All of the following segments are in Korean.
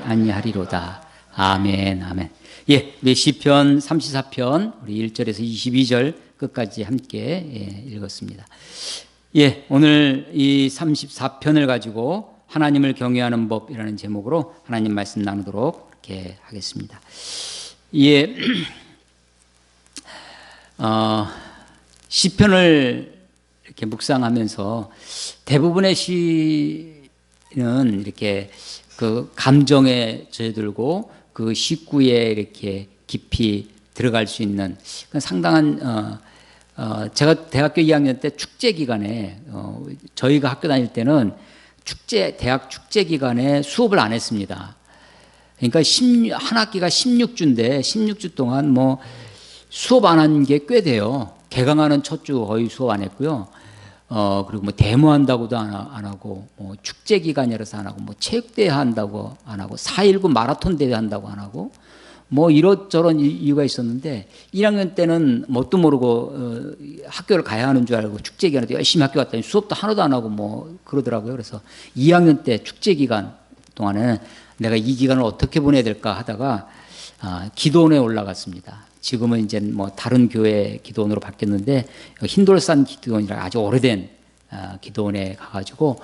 아니하리로다. 아멘, 아멘. 예, 시편 34편 우리 1절에서 22절 끝까지 함께 읽었습니다. 예, 오늘 이 34편을 가지고 하나님을 경외하는 법이라는 제목으로 하나님 말씀 나누도록 이렇게 하겠습니다. 예, 시편을 이렇게 묵상하면서 대부분의 시는 이렇게 그 감정에 젖들고 그 식구에 이렇게 깊이 들어갈 수 있는 상당한 제가 대학교 2학년 때 축제 기간에 저희가 학교 다닐 때는 대학 축제 기간에 수업을 안 했습니다. 그러니까 한 학기가 16주인데 16주 동안 뭐 수업 안 한 게 꽤 돼요. 개강하는 첫 주 거의 수업 안 했고요. 그리고 뭐 데모한다고도 안 하고, 뭐 축제 기간이라서 안 하고, 뭐 체육대회 한다고 안 하고, 4.19 마라톤 대회 한다고 안 하고, 뭐 이것저런 이유가 있었는데, 1학년 때는 뭣도 모르고, 학교를 가야 하는 줄 알고, 축제 기간에 열심히 학교 갔더니 수업도 하나도 안 하고 뭐 그러더라고요. 그래서 2학년 때 축제 기간 동안에는 내가 이 기간을 어떻게 보내야 될까 하다가, 기도원에 올라갔습니다. 지금은 이제 뭐 다른 교회 기도원으로 바뀌었는데 흰돌산 기도원이라 아주 오래된 기도원에 가가지고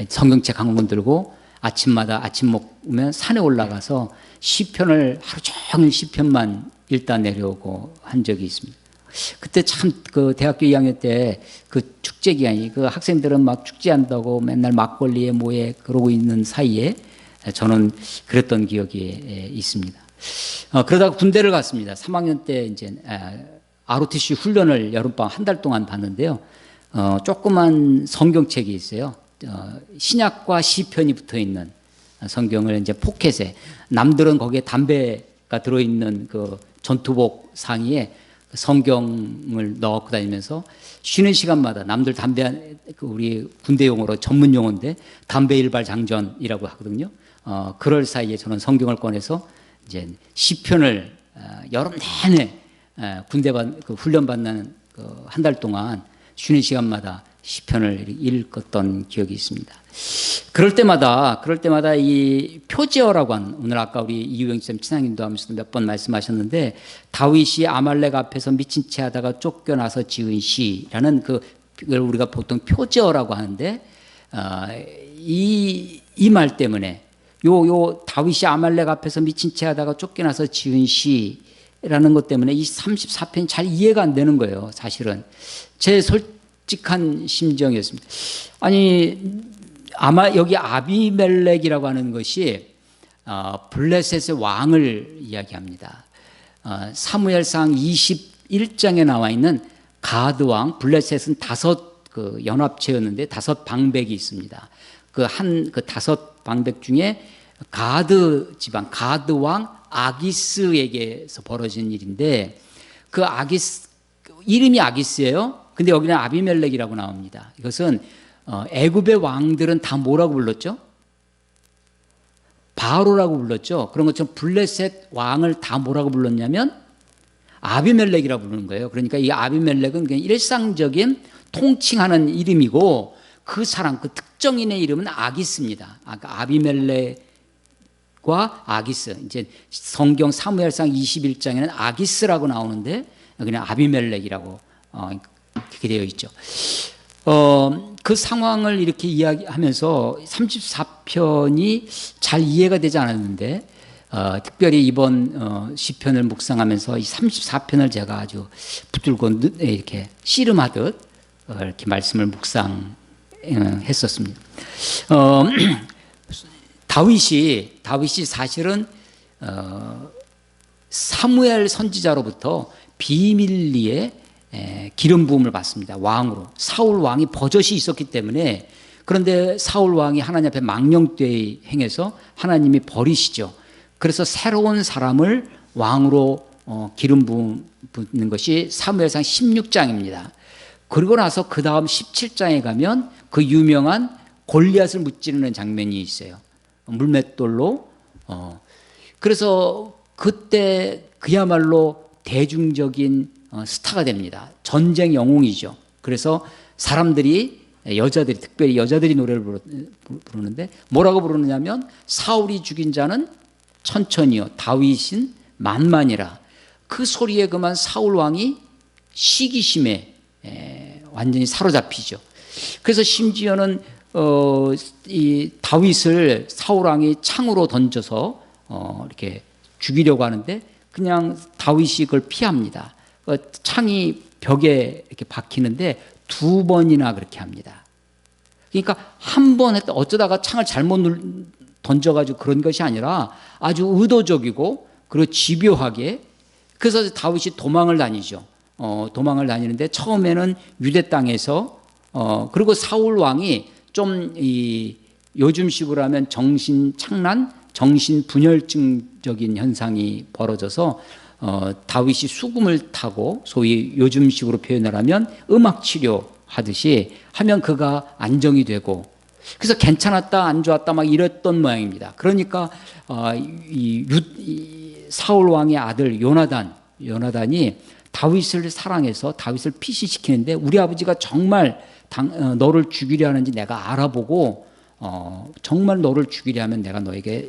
성경책 한 권 들고 아침마다 아침 먹으면 산에 올라가서 시편을 하루 종일 시편만 읽다 내려오고 한 적이 있습니다. 그때 참 그 대학교 2학년 때 그 축제 기간이 그 학생들은 막 축제한다고 맨날 막걸리에 뭐에 그러고 있는 사이에 저는 그랬던 기억이 있습니다. 그러다가 군대를 갔습니다. 3학년 때 이제 ROTC 훈련을 여름방학 한 달 동안 봤는데요. 조그만 성경책이 있어요. 신약과 시편이 붙어 있는 성경을 이제 포켓에 남들은 거기에 담배가 들어있는 그 전투복 상의에 성경을 넣고 다니면서 쉬는 시간마다 남들 담배 우리 군대 용어로 전문 용어인데 담배 일발 장전이라고 하거든요. 그럴 사이에 저는 성경을 꺼내서 이제 시편을 여름 내내 군대 그 훈련 받는 그 한 달 동안 쉬는 시간마다 시편을 읽었던 기억이 있습니다. 그럴 때마다 이 표제어라고 하는 오늘 아까 우리 이유영 쌤 친상인도 하면서도 몇 번 말씀하셨는데 다윗이 아말렉 앞에서 미친 채 하다가 쫓겨나서 지은 시라는 그걸 우리가 보통 표제어라고 하는데 이 말 때문에 요 다윗이 아말렉 앞에서 미친 채 하다가 쫓겨나서 지은 시라는 것 때문에 이 34편이 잘 이해가 안 되는 거예요. 사실은 제 솔직한 심정이었습니다. 아니 아마 여기 아비멜렉이라고 하는 것이 블레셋의 왕을 이야기합니다. 사무엘상 21장에 나와 있는 가드 왕, 블레셋은 5 연합체였는데 5 방백이 있습니다. 그 5 방백 중에 가드 지방, 가드 왕 아기스에게서 벌어진 일인데 그 아기스, 이름이 아기스예요. 근데 여기는 아비멜렉이라고 나옵니다. 이것은 애굽의 왕들은 다 뭐라고 불렀죠? 바로라고 불렀죠. 그런 것처럼 블레셋 왕을 다 뭐라고 불렀냐면 아비멜렉이라고 부르는 거예요. 그러니까 이 아비멜렉은 그냥 일상적인 통칭하는 이름이고 그 사람, 그 특정인의 이름은 아기스입니다. 아비멜렉과 아기스. 이제 성경 사무엘상 21장에는 아기스라고 나오는데 그냥 아비멜렉이라고 그렇게 되어 있죠. 그 상황을 이렇게 이야기하면서 34편이 잘 이해가 되지 않았는데 특별히 이번 시편을 묵상하면서 이 34편을 제가 아주 붙들고 이렇게 씨름하듯 이렇게 말씀을 묵상했었습니다. 다윗이 사실은 사무엘 선지자로부터 비밀리에 기름 부음을 받습니다. 왕으로. 사울 왕이 버젓이 있었기 때문에 그런데 사울 왕이 하나님 앞에 망령되이 행해서 하나님이 버리시죠. 그래서 새로운 사람을 왕으로 기름 붓는 것이 사무엘상 16장입니다. 그리고 나서 그 다음 17장에 가면 그 유명한 골리앗을 무찌르는 장면이 있어요. 물맷돌로. 그래서 그때 그야말로 대중적인 스타가 됩니다. 전쟁 영웅이죠. 그래서 사람들이 여자들이, 특별히 여자들이 노래를 부르는데 뭐라고 부르느냐면 사울이 죽인 자는 천천히요 다윗인 만만이라. 그 소리에 그만 사울 왕이 시기심에 완전히 사로잡히죠. 그래서 심지어는 이 다윗을 사울 왕이 창으로 던져서 이렇게 죽이려고 하는데 그냥 다윗이 그걸 피합니다. 창이 벽에 이렇게 박히는데 2번이나 그렇게 합니다. 그러니까 한 번 했다 어쩌다가 창을 잘못 던져가지고 그런 것이 아니라 아주 의도적이고 그리고 집요하게. 그래서 다윗이 도망을 다니죠. 도망을 다니는데 처음에는 유대 땅에서 그리고 사울 왕이 좀 요즘식으로 하면 정신착란, 정신분열증적인 현상이 벌어져서 다윗이 수금을 타고 소위 요즘식으로 표현을 하면 음악치료 하듯이 하면 그가 안정이 되고 그래서 괜찮았다 안 좋았다 막 이랬던 모양입니다. 그러니까 사울 왕의 아들 요나단이 다윗을 사랑해서 다윗을 피신시키는데 우리 아버지가 정말 너를 죽이려 하는지 내가 알아보고 정말 너를 죽이려 하면 내가 너에게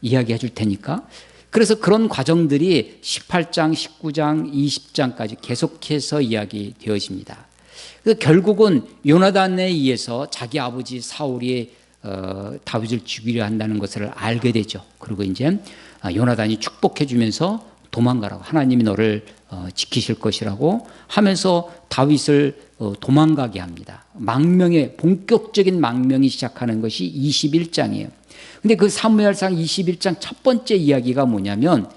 이야기해 줄 테니까. 그래서 그런 과정들이 18장, 19장, 20장까지 계속해서 이야기되어집니다. 그래서 결국은 요나단에 의해서 자기 아버지 사울이 다윗을 죽이려 한다는 것을 알게 되죠. 그리고 이제 요나단이 축복해 주면서 도망가라고, 하나님이 너를 지키실 것이라고 하면서 다윗을 도망가게 합니다. 본격적인 망명이 시작하는 것이 21장이에요. 근데 그 사무엘상 21장 첫 번째 이야기가 뭐냐면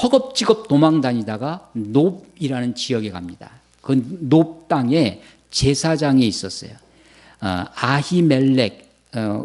허겁지겁 도망 다니다가 놉이라는 지역에 갑니다. 그 놉 땅에 제사장이 있었어요. 아히멜렉,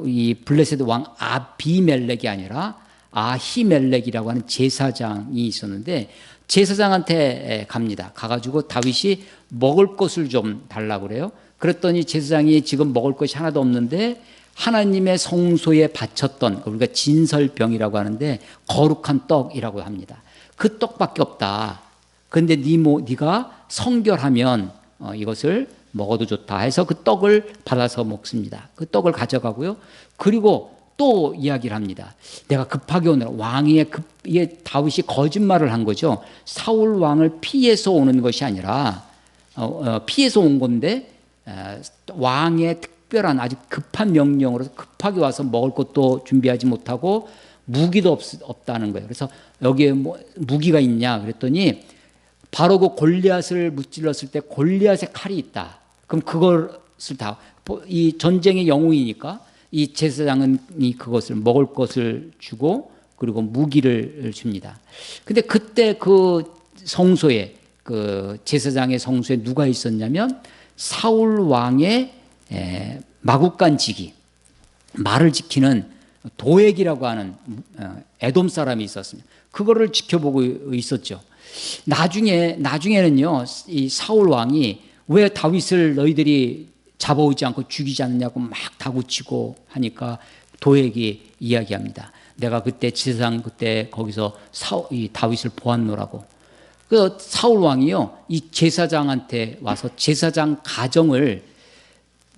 이 블레셋 왕 아비멜렉이 아니라 아히멜렉이라고 하는 제사장이 있었는데 제사장한테 갑니다. 가가지고 다윗이 먹을 것을 좀 달라고 그래요. 그랬더니 제사장이 지금 먹을 것이 하나도 없는데 하나님의 성소에 바쳤던 우리가 진설병이라고 하는데 거룩한 떡이라고 합니다. 그 떡밖에 없다. 그런데 네가 성결하면 이것을 먹어도 좋다 해서 그 떡을 받아서 먹습니다. 그 떡을 가져가고요. 그리고 또 이야기를 합니다. 내가 급하게 오느라 이게 다윗이 거짓말을 한 거죠. 사울 왕을 피해서 오는 것이 아니라 피해서 온 건데 왕의 특별한 아주 급한 명령으로 급하게 와서 먹을 것도 준비하지 못하고 무기도 없다는 거예요. 그래서 여기에 뭐 무기가 있냐 그랬더니 바로 그 골리앗을 무찔렀을 때 골리앗의 칼이 있다. 그럼 그것을 이 전쟁의 영웅이니까 이 제사장이 그것을 먹을 것을 주고 그리고 무기를 줍니다. 근데 그때 그 성소에 그 제사장의 성소에 누가 있었냐면 사울 왕의 마구간지기 말을 지키는 도액이라고 하는 에돔 사람이 있었습니다. 그거를 지켜보고 있었죠. 나중에는요 이 사울 왕이 왜 다윗을 너희들이 잡아오지 않고 죽이지 않느냐고 막 다구치고 하니까 도액이 이야기합니다. 내가 그때 제사장 그때 거기서 이 다윗을 보았노라고. 그 사울 왕이요 이 제사장한테 와서 제사장 가정을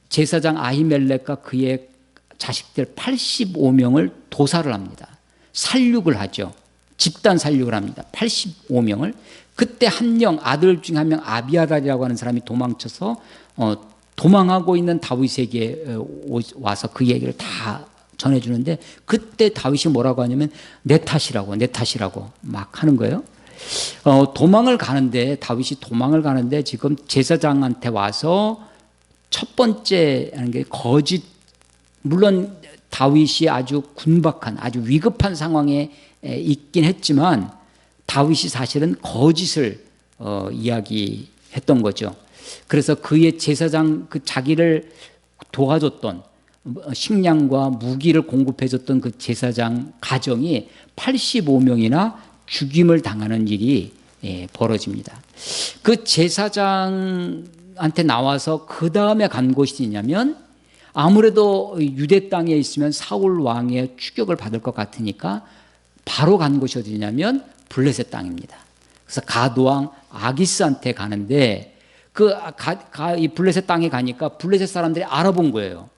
제사장 아히멜렉과 그의 자식들 85명을 도살을 합니다. 살육을 하죠. 집단 살육을 합니다. 85명을. 그때 아들 중 한 명 아비아달이라고 하는 사람이 도망쳐서 도망하고 있는 다윗에게 와서 그 얘기를 다 전해주는데 그때 다윗이 뭐라고 하냐면 내 탓이라고 막 하는 거예요. 다윗이 도망을 가는데 지금 제사장한테 와서 첫 번째 하는 게 물론 다윗이 아주 군박한 아주 위급한 상황에 있긴 했지만 다윗이 사실은 거짓을 이야기했던 거죠. 그래서 그의 제사장 자기를 도와줬던 식량과 무기를 공급해줬던 그 제사장 가정이 85명이나 죽임을 당하는 일이 벌어집니다. 그 제사장한테 나와서 그 다음에 간 곳이 있냐면 아무래도 유대 땅에 있으면 사울 왕의 추격을 받을 것 같으니까 바로 간 곳이 어디냐면 블레셋 땅입니다. 그래서 가드왕 아기스한테 가는데 이 블레셋 땅에 가니까 블레셋 사람들이 알아본 거예요.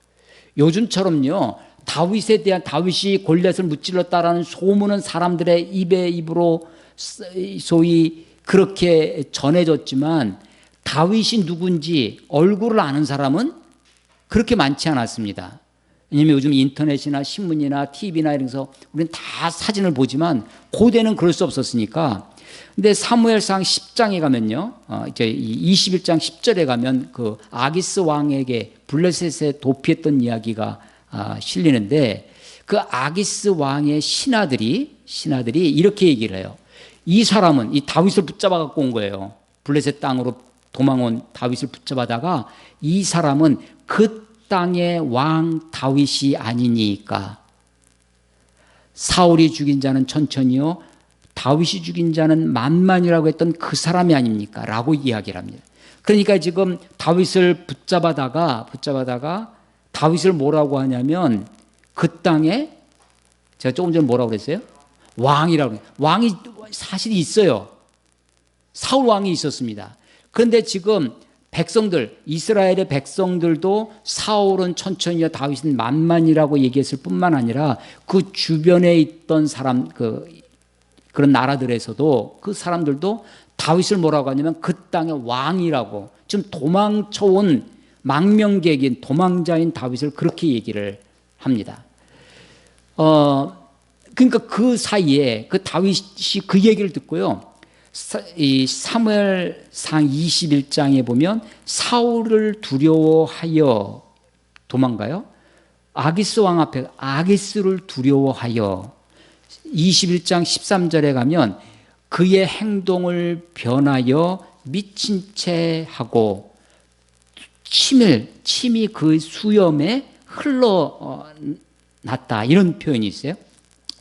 요즘처럼요, 다윗이 골리앗을 무찔렀다라는 소문은 사람들의 입으로 소위 그렇게 전해졌지만 다윗이 누군지 얼굴을 아는 사람은 그렇게 많지 않았습니다. 왜냐하면 요즘 인터넷이나 신문이나 TV나 이래서 우리는 다 사진을 보지만 고대는 그럴 수 없었으니까. 근데 사무엘상 10장에 가면요, 이제 21장 10절에 가면 그 아기스 왕에게 블레셋에 도피했던 이야기가 실리는데, 그 아기스 왕의 신하들이 이렇게 얘기를 해요. 이 사람은 이 다윗을 붙잡아 갖고 온 거예요. 블레셋 땅으로 도망온 다윗을 붙잡아다가 이 사람은 그 땅의 왕 다윗이 아니니까 사울이 죽인 자는 천천히요 다윗이 죽인 자는 만만이라고 했던 그 사람이 아닙니까? 라고 이야기를 합니다. 그러니까 지금 다윗을 붙잡아다가 다윗을 뭐라고 하냐면 그 땅에 제가 조금 전에 뭐라고 그랬어요? 왕이라고. 왕이 사실 있어요. 사울 왕이 있었습니다. 그런데 지금 이스라엘의 백성들도 사울은 천천히요 다윗은 만만이라고 얘기했을 뿐만 아니라 그 주변에 있던 사람, 그런 나라들에서도 그 사람들도 다윗을 뭐라고 하냐면 그 땅의 왕이라고, 지금 도망쳐온 망명객인 도망자인 다윗을 그렇게 얘기를 합니다. 그러니까 그 사이에 그 다윗이 그 얘기를 듣고요, 이 사무엘상 21장에 보면 사울을 두려워하여 도망가요. 아기스 왕 앞에 아기스를 두려워하여 21장 13절에 가면 그의 행동을 변하여 미친 채 하고 침이 그 수염에 흘러났다, 이런 표현이 있어요.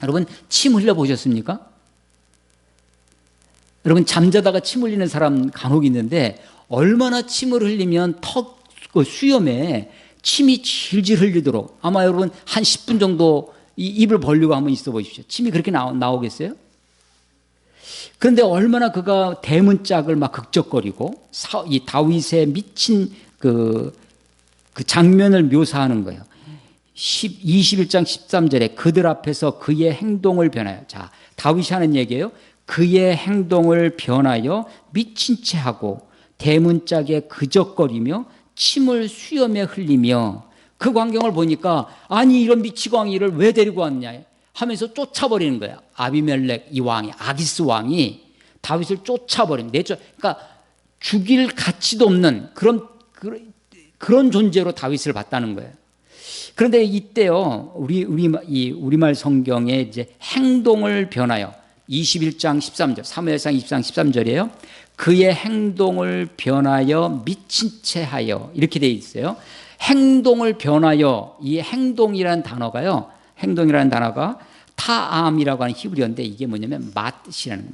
여러분 침 흘려 보셨습니까? 여러분 잠자다가 침 흘리는 사람 간혹 있는데 얼마나 침을 흘리면 그 수염에 침이 질질 흘리도록, 아마 여러분 한 10분 정도 이 입을 벌리고 한번 있어 보십시오. 침이 그렇게 나오겠어요? 그런데 얼마나 그가 대문짝을 막 극적거리고 이 다윗의 미친 그 장면을 묘사하는 거예요. 21장 13절에 그들 앞에서 그의 행동을 변하여, 자 다윗이 하는 얘기예요. 그의 행동을 변하여 미친 채 하고 대문짝에 그적거리며 침을 수염에 흘리며, 그 광경을 보니까 아니 이런 미치광이를 왜 데리고 왔냐 하면서 쫓아버리는 거야. 아비멜렉 이 왕이, 아기스 왕이 다윗을 쫓아버립니다. 그러니까 죽일 가치도 없는 그런 존재로 다윗을 봤다는 거예요. 그런데 이때요, 우리말 성경에 이제 행동을 변하여 21장 13절, 사무엘상 23장 13절이에요. 그의 행동을 변하여 미친 채 하여, 이렇게 돼 있어요. 행동을 변하여, 이 행동이라는 단어가 타암이라고 하는 히브리어인데 이게 뭐냐면 맛이라는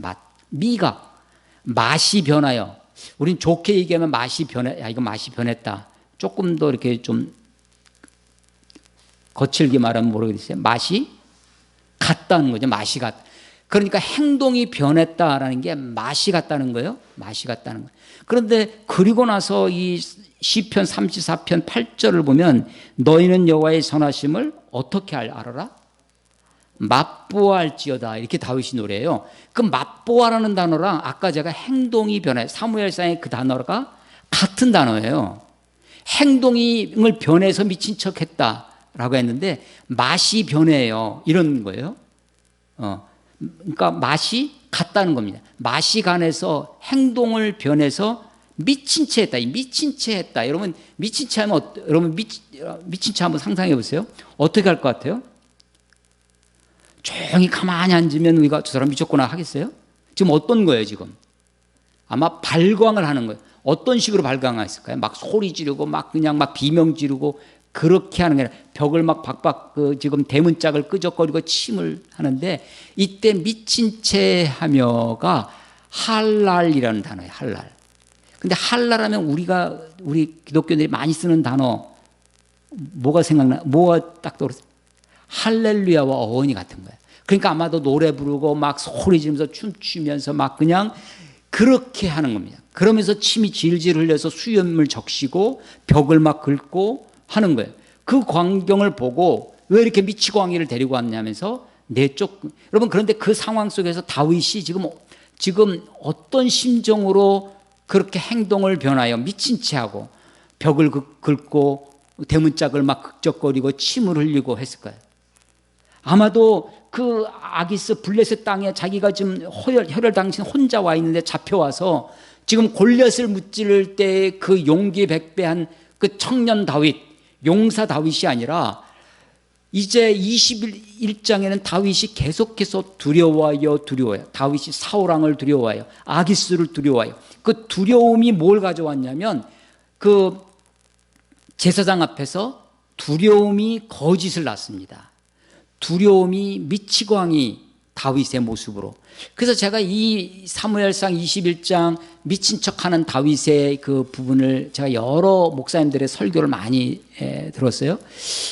맛이 변하여, 우린 좋게 얘기하면 이거 맛이 변했다. 조금 더 이렇게 좀 거칠게 말하면 모르겠어요. 맛이 같다는 거죠. 맛이 같다. 그러니까 행동이 변했다라는 게 맛이 같다는 거예요. 맛이 같다는 거예요. 그런데 그리고 나서 이 시편 34편 8절을 보면 너희는 여호와의 선하심을 어떻게 알아라? 맛보아할지어다, 이렇게 다윗이 노래해요. 그 맛보아라는 단어랑 아까 제가 행동이 변해, 사무엘상의 그 단어가 같은 단어예요. 행동을 변해서 미친 척했다라고 했는데 맛이 변해요, 이런 거예요. 그러니까 맛이 같다는 겁니다. 맛이 간해서 행동을 변해서 미친 채 했다. 미친 채 했다. 여러분 미친 채 하면 여러분 미친 채 한번 상상해 보세요. 어떻게 할 것 같아요? 조용히 가만히 앉으면 우리가 저 사람 미쳤구나 하겠어요? 지금 어떤 거예요, 지금? 아마 발광을 하는 거예요. 어떤 식으로 발광했을까요? 막 소리 지르고 막 그냥 막 비명 지르고 그렇게 하는 게 아니라 벽을 막 박박 지금 대문짝을 끄적거리고 침을 하는데, 이때 미친 채 하며가 할랄이라는 단어예요. 할랄. 근데 할랄하면 우리 기독교인들이 많이 쓰는 단어 뭐가 딱 떠오르세요? 할렐루야와 어원이 같은 거예요. 그러니까 아마도 노래 부르고 막 소리 지르면서 춤추면서 막 그냥 그렇게 하는 겁니다. 그러면서 침이 질질 흘려서 수염을 적시고 벽을 막 긁고 하는 거예요. 그 광경을 보고 왜 이렇게 미치고 왕이를 데리고 왔냐면서 내쫓. 여러분, 그런데 그 상황 속에서 다윗이 지금 어떤 심정으로 그렇게 행동을 변하여 미친 채 하고 벽을 긁고 대문짝을 막 극적거리고 침을 흘리고 했을까요? 아마도 그 아기스 블레셋 땅에 자기가 지금 혈혈 당신 혼자 와 있는데 잡혀와서 지금 골리앗을 무찌를 때 그 용기 백배한 그 청년 다윗, 용사 다윗이 아니라 이제 21장에는 다윗이 계속해서 두려워요. 다윗이 사울왕을 두려워요. 아기스를 두려워요. 그 두려움이 뭘 가져왔냐면 그 제사장 앞에서 두려움이 거짓을 낳습니다. 두려움이 미치광이 다윗의 모습으로. 그래서 제가 이 사무엘상 21장 미친 척하는 다윗의 그 부분을 제가 여러 목사님들의 설교를 많이 들었어요.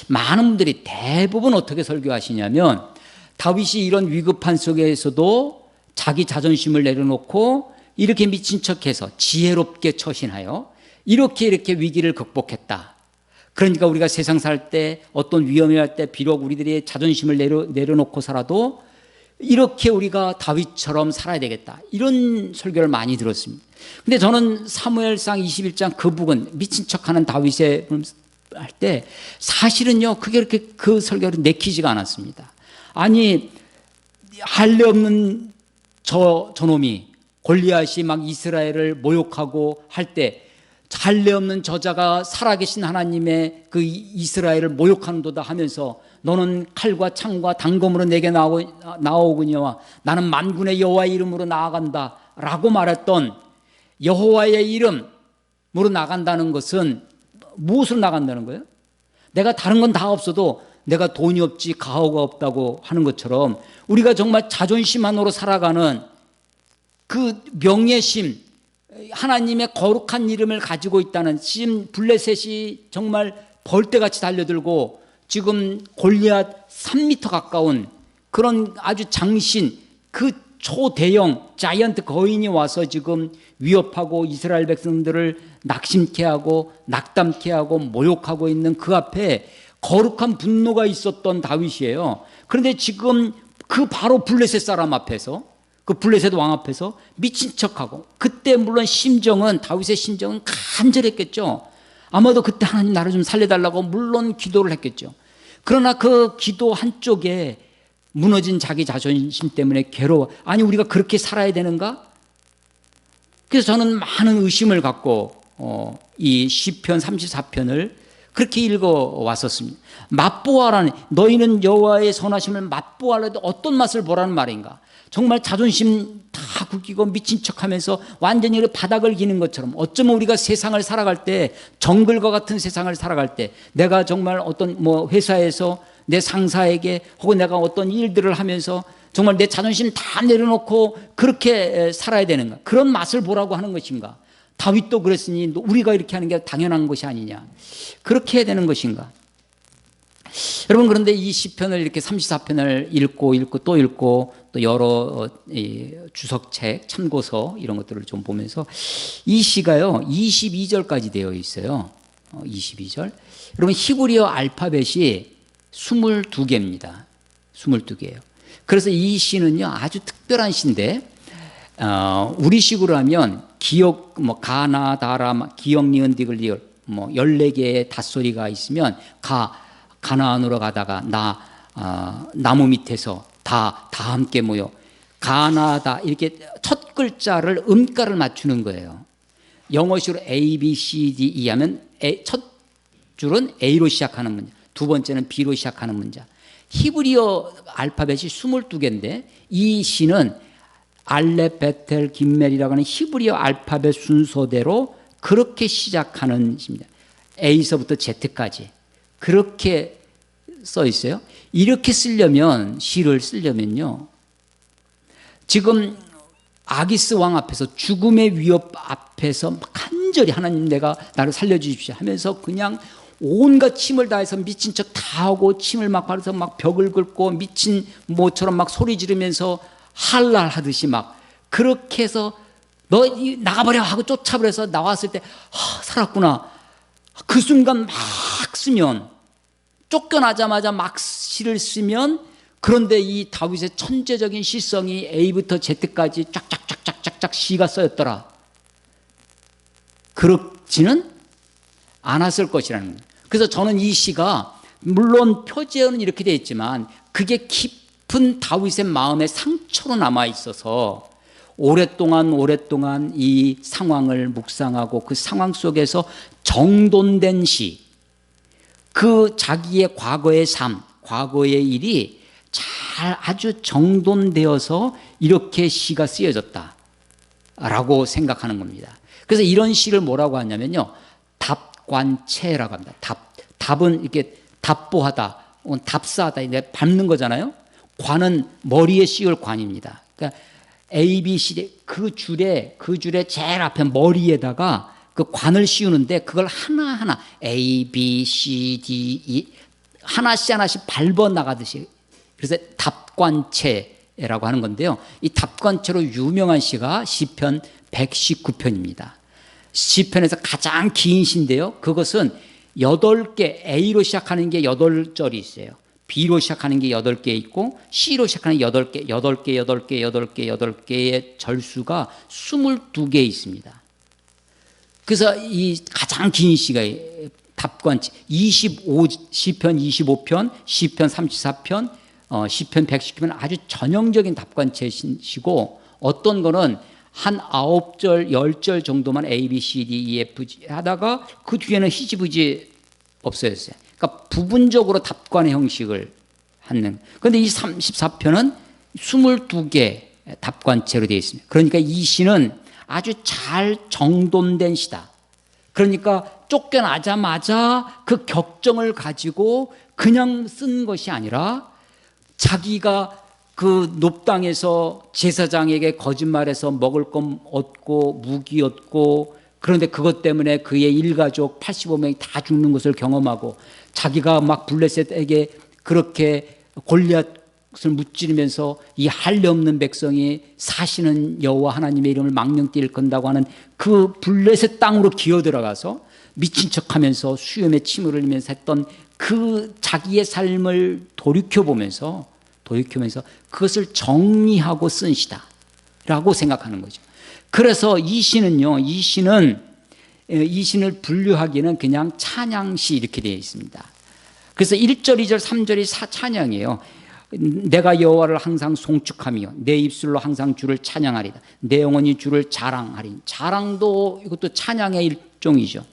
많은 분들이 대부분 어떻게 설교하시냐면 다윗이 이런 위급한 속에서도 자기 자존심을 내려놓고 이렇게 미친 척해서 지혜롭게 처신하여 이렇게 위기를 극복했다. 그러니까 우리가 세상 살 때 어떤 위험이 할 때 비록 우리들이 자존심을 내려놓고 살아도 이렇게 우리가 다윗처럼 살아야 되겠다. 이런 설교를 많이 들었습니다. 근데 저는 사무엘상 21장 그 부분 미친 척하는 다윗의 할 때 사실은요 그게 그렇게 그 설교를 내키지가 않았습니다. 아니 할례 없는 저놈이 골리앗이 막 이스라엘을 모욕하고 할 때 할례 없는 저자가 살아계신 하나님의 그 이스라엘을 모욕하는도다 하면서 너는 칼과 창과 단검으로 내게 나오거니와 나는 만군의 여호와의 이름으로 나아간다 라고 말했던 여호와의 이름으로 나간다는 것은 무엇으로 나간다는 거예요? 내가 다른 건 다 없어도 내가 돈이 없지 가호가 없다고 하는 것처럼 우리가 정말 자존심만으로 살아가는 그 명예심, 하나님의 거룩한 이름을 가지고 있다는, 지금 블레셋이 정말 벌떼같이 달려들고 지금 골리앗 3m 가까운 그런 아주 장신, 그 초대형 자이언트 거인이 와서 지금 위협하고 이스라엘 백성들을 낙심케 하고 낙담케 하고 모욕하고 있는 그 앞에 거룩한 분노가 있었던 다윗이에요. 그런데 지금 그 바로 블레셋 사람 앞에서, 그 블레셋 왕 앞에서 미친 척하고, 그때 물론 심정은, 다윗의 심정은 간절했겠죠. 아마도 그때 하나님 나를 좀 살려달라고 물론 기도를 했겠죠. 그러나 그 기도 한쪽에 무너진 자기 자존심 때문에 괴로워. 아니 우리가 그렇게 살아야 되는가? 그래서 저는 많은 의심을 갖고 이 시편 34편을 그렇게 읽어왔었습니다. 맛보아라는, 너희는 여호와의 선하심을 맛보아라도 어떤 맛을 보라는 말인가? 정말 자존심 다 구기고 미친 척하면서 완전히 바닥을 기는 것처럼, 어쩌면 우리가 세상을 살아갈 때, 정글과 같은 세상을 살아갈 때, 내가 정말 어떤 회사에서 내 상사에게 혹은 내가 어떤 일들을 하면서 정말 내 자존심 다 내려놓고 그렇게 살아야 되는가? 그런 맛을 보라고 하는 것인가? 다윗도 그랬으니 우리가 이렇게 하는 게 당연한 것이 아니냐? 그렇게 해야 되는 것인가? 여러분, 그런데 이 시편을 이렇게 34편을 읽고 또 읽고 또 여러 주석책, 참고서 이런 것들을 좀 보면서 이 시가요 22절까지 되어 있어요. 22절. 여러분, 히브리어 알파벳이 22개입니다. 22개예요. 그래서 이 시는요 아주 특별한 시인데, 우리식으로 하면 기역, 가나, 다라, 기역, 니은, 디귿, 리을 14개의 닷소리가 있으면 가나안으로 가다가 나무 밑에서 다 함께 모여 가나다, 이렇게 첫 글자를 음가를 맞추는 거예요. 영어식으로 A, B, C, D, E 하면 첫 줄은 A로 시작하는 문자, 두 번째는 B로 시작하는 문자. 히브리어 알파벳이 22개인데 이 시는 알렙, 베텔, 김멜이라고 하는 히브리어 알파벳 순서대로 그렇게 시작하는 시입니다. A서부터 Z까지 그렇게 써 있어요. 이렇게 쓰려면, 시를 쓰려면요, 지금 아기스 왕 앞에서, 죽음의 위협 앞에서 간절히 하나님 내가 나를 살려주십시오 하면서 그냥 온갖 힘을 다해서 미친 척 다 하고 침을 막 바르서 막 벽을 긁고 미친 모처럼 막 소리 지르면서 할랄 하듯이 막 그렇게 해서 너 나가버려 하고 쫓아버려서 나왔을 때 살았구나. 그 순간 막 쓰면, 쫓겨나자마자 막 시를 쓰면, 그런데 이 다윗의 천재적인 시성이 A부터 Z까지 쫙쫙쫙쫙쫙 시가 쓰였더라. 그렇지는 않았을 것이라는 거예요. 그래서 저는 이 시가 물론 표제어는 이렇게 되어 있지만 그게 깊은 다윗의 마음의 상처로 남아 있어서 오랫동안 이 상황을 묵상하고 그 상황 속에서 정돈된 시, 그 자기의 과거의 삶, 과거의 일이 잘 아주 정돈되어서 이렇게 시가 쓰여졌다라고 생각하는 겁니다. 그래서 이런 시를 뭐라고 하냐면요, 답관체라고 합니다. 답은 이렇게 답보하다, 답사하다, 이제 밟는 거잖아요. 관은 머리에 씌울 관입니다. 그러니까 A, B, C, D 그 줄에 제일 앞에 머리에다가 그 관을 씌우는데 그걸 하나하나 A, B, C, D, E 하나씩 밟아 나가듯이, 그래서 답관체라고 하는 건데요. 이 답관체로 유명한 시가 시편 119편입니다. 시편에서 가장 긴 시인데요. 그것은 8개, A로 시작하는 게 8절이 있어요. B로 시작하는 게 8개 있고 C로 시작하는 8개의 절수가 22개 있습니다. 그래서 이 가장 긴 시가 답관체 시편 25편, 시편 34편, 시편 119편 아주 전형적인 답관체시고, 어떤 거는 한 9절, 10절 정도만 A, B, C, D, E, F, G 하다가 그 뒤에는 희지부지 없어졌어요. 그러니까 부분적으로 답관의 형식을 하는. 그런데 이 34편은 22개 답관체로 되어 있습니다. 그러니까 이 시는 아주 잘 정돈된 시다. 그러니까 쫓겨나자마자 그 격정을 가지고 그냥 쓴 것이 아니라 자기가 그 높당에서 제사장에게 거짓말해서 먹을 것 얻고 무기 얻고, 그런데 그것 때문에 그의 일가족 85명이 다 죽는 것을 경험하고, 자기가 막 블레셋에게 그렇게 골리앗을 무찌르면서 이 할례 없는 백성이 사시는 여호와 하나님의 이름을 망령띠 일건다고 하는 그 블레셋 땅으로 기어들어가서 미친 척하면서 수염에 침을 흘리면서 했던 그 자기의 삶을 돌이켜보면서 그것을 정리하고 쓴 시다라고 생각하는 거죠. 그래서 이 시는요, 이 신을 분류하기는 그냥 찬양시 이렇게 되어 있습니다. 그래서 1절, 2절, 3절이 찬양이에요. 내가 여호와를 항상 송축하며 내 입술로 항상 주를 찬양하리다. 내 영혼이 주를 자랑하리. 자랑도 이것도 찬양의 일종이죠.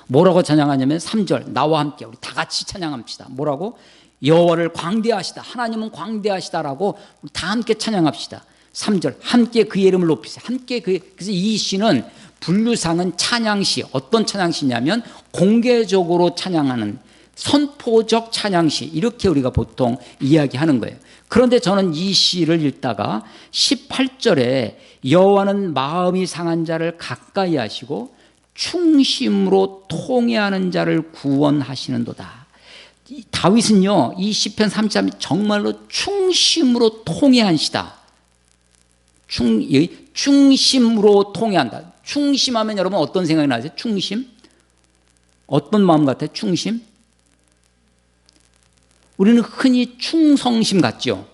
뭐라고 찬양하냐면 3절, 나와 함께 우리 다 같이 찬양합시다. 뭐라고? 여호와를 광대하시다. 하나님은 광대하시다라고 다 함께 찬양합시다. 3절, 함께 그의 이름을 높이세요. 그래서 이 시는 분류상은 찬양시, 어떤 찬양시냐면 공개적으로 찬양하는 선포적 찬양시, 이렇게 우리가 보통 이야기하는 거예요. 그런데 저는 이 시를 읽다가 18절에 여호와는 마음이 상한 자를 가까이 하시고 충심으로 통회하는 자를 구원하시는도다. 다윗은요, 이 시편 33이 정말로 충심으로 통회한 시다. 충심으로 통회한다. 충심하면 여러분 어떤 생각이 나세요? 충심? 어떤 마음 같아요? 충심? 우리는 흔히 충성심 같죠?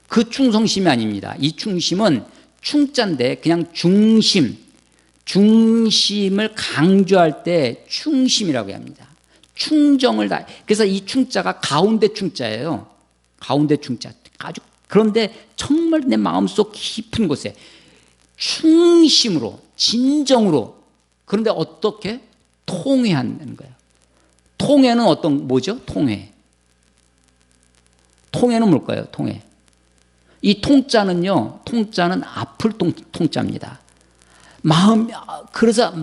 그 충성심이 아닙니다. 이 충심은 충자인데 그냥 중심을 강조할 때 충심이라고 합니다. 충정을 다. 그래서 이 충자가 가운데 충자예요. 가운데 충자. 아주, 그런데 정말 내 마음속 깊은 곳에 충심으로, 진정으로, 그런데 어떻게? 통회하는 거예요. 통회는 뭐죠? 통회는 뭘까요? 통회. 이 통자는 앞을 통자입니다. 그래서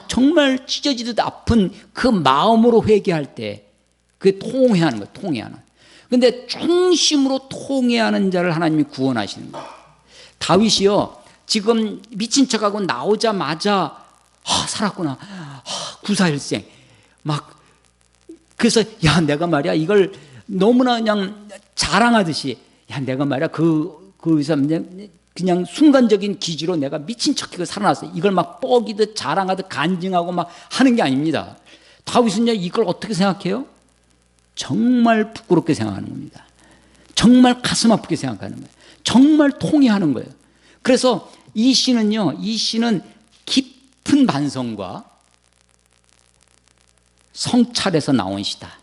정말 찢어지듯 아픈 그 마음으로 회개할 때, 그게 통회하는 거예요, 통회하는. 근데 중심으로 통회하는 자를 하나님이 구원하시는 거예요. 다윗이요, 지금 미친 척하고 나오자마자, 살았구나. 구사일생. 그래서, 내가 말이야, 이걸 너무나 그냥 자랑하듯이, 내가 말이야, 그 의사, 그냥 순간적인 기지로 내가 미친 척하고 살아났어요. 이걸 막 뻐기듯 자랑하듯 간증하고 막 하는 게 아닙니다. 다윗은요, 이걸 어떻게 생각해요? 정말 부끄럽게 생각하는 겁니다. 정말 가슴 아프게 생각하는 거예요. 정말 통회하는 거예요. 그래서 이 시는 깊은 반성과 성찰에서 나온 시다.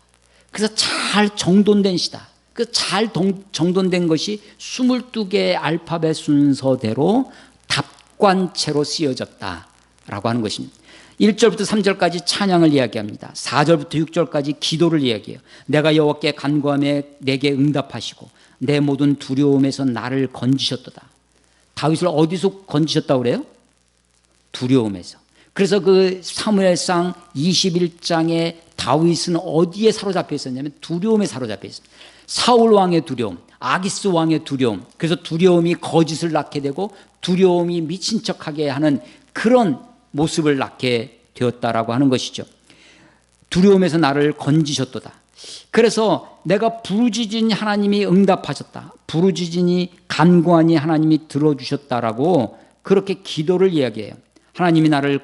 그래서 잘 정돈된 시다. 그 잘 정돈된 것이 22개의 알파벳 순서대로 답관체로 쓰여졌다라고 하는 것입니다. 1절부터 3절까지 찬양을 이야기합니다. 4절부터 6절까지 기도를 이야기해요. 내가 여호와께 간구하며 내게 응답하시고 내 모든 두려움에서 나를 건지셨도다. 다윗을 어디서 건지셨다고 그래요? 두려움에서. 그래서 그 사무엘상 21장에 다윗은 어디에 사로잡혀 있었냐면 두려움에 사로잡혀 있습니다. 사울 왕의 두려움, 아기스 왕의 두려움, 그래서 두려움이 거짓을 낳게 되고 두려움이 미친 척하게 하는 그런 모습을 낳게 되었다라고 하는 것이죠. 두려움에서 나를 건지셨도다. 그래서 내가 부르짖으니 하나님이 응답하셨다. 부르짖으니 간구하니 하나님이 들어주셨다라고 그렇게 기도를 이야기해요. 하나님이 나를